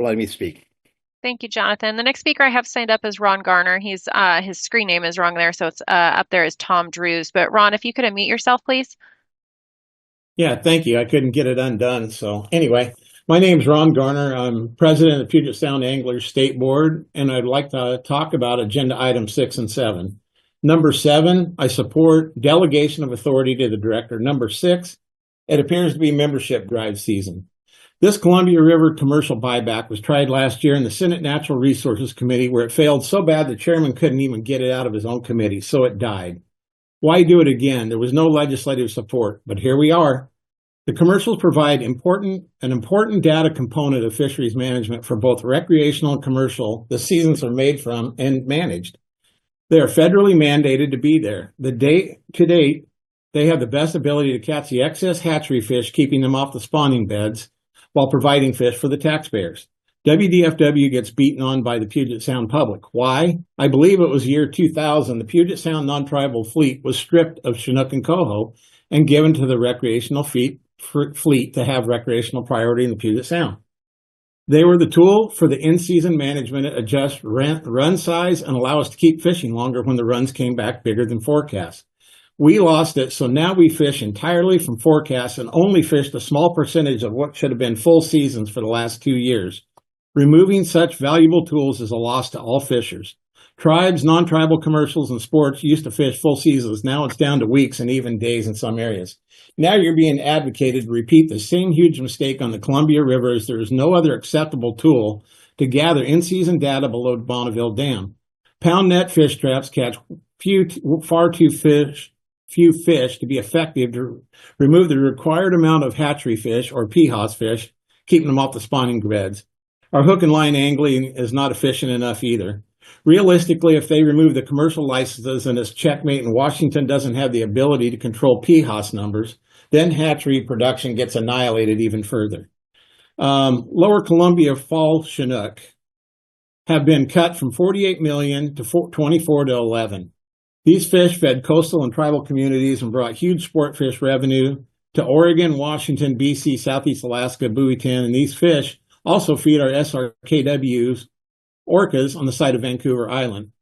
for letting me speak. Thank you, Jonathan. The next speaker I have signed up is Ron Garner. He's his screen name is wrong there, so it's up there as Tom Drews. But Ron, if you could unmute yourself, please. Yeah, thank you. I couldn't get it undone. So anyway, my name is Ron Garner. I'm president of Puget Sound Anglers State Board, and I'd like to talk about agenda items 6 and 7. Number 7, I support delegation of authority to the director. Number 6, it appears to be membership drive season. This Columbia River commercial buyback was tried last year in the Senate Natural Resources Committee, where it failed so bad the chairman couldn't even get it out of his own committee, so it died. Why do it again? There was no legislative support, but here we are. The commercials provide an important data component of fisheries management for both recreational and commercial. The seasons are made from and managed. They are federally mandated to be there. To date, they have the best ability to catch the excess hatchery fish, keeping them off the spawning beds, while providing fish for the taxpayers. WDFW gets beaten on by the Puget Sound public. Why? I believe it was year 2000. The Puget Sound non-tribal fleet was stripped of Chinook and Coho and given to the recreational fleet to have recreational priority in the Puget Sound. They were the tool for the in-season management, adjust run size, and allow us to keep fishing longer when the runs came back bigger than forecast. We lost it, so now we fish entirely from forecasts and only fished a small percentage of what should have been full seasons for the last 2 years. Removing such valuable tools is a loss to all fishers. Tribes, non-tribal commercials, and sports used to fish full seasons. Now it's down to weeks and even days in some areas. Now you're being advocated to repeat the same huge mistake on the Columbia River, as there is no other acceptable tool to gather in-season data below Bonneville Dam. Pound net fish traps catch far too few fish to be effective to remove the required amount of hatchery fish or pHOS fish, keeping them off the spawning beds. Our hook and line angling is not efficient enough either. Realistically, if they remove the commercial licenses and it's checkmate and Washington doesn't have the ability to control pHOS numbers, then hatchery production gets annihilated even further. Lower Columbia fall Chinook have been cut from 48 million to 24 to 11. These fish fed coastal and tribal communities and brought huge sport fish revenue to Oregon, Washington, BC, Southeast Alaska, Buoyton, and these fish also feed our SRKWs, orcas, on the site of Vancouver Island.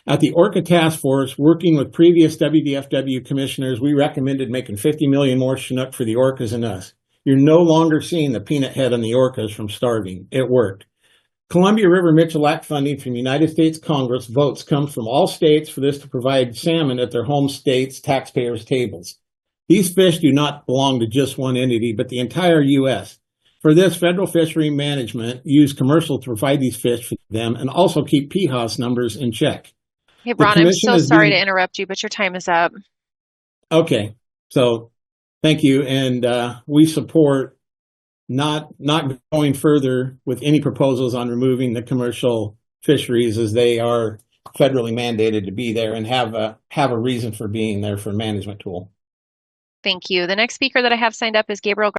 At the Orca Task Force, working with previous WDFW commissioners, we recommended making 50 million more Chinook for the orcas and us. You're no longer seeing the peanut head on the orcas from starving. It worked. Columbia River Mitchell Act funding from the United States Congress votes comes from all states for this to provide salmon at their home states' taxpayers' tables. These fish do not belong to just one entity, but the entire U.S. For this, federal fishery management use commercial to provide these fish for them and also keep pHOS numbers in check. Hey, Ron, I'm so sorry to interrupt you, but your time is up. Okay, so thank you, and we support not going further with any proposals on removing the commercial fisheries, as they are federally mandated to be there and have a reason for being there for a management tool. Thank you. The next speaker that I have signed up is Gabriel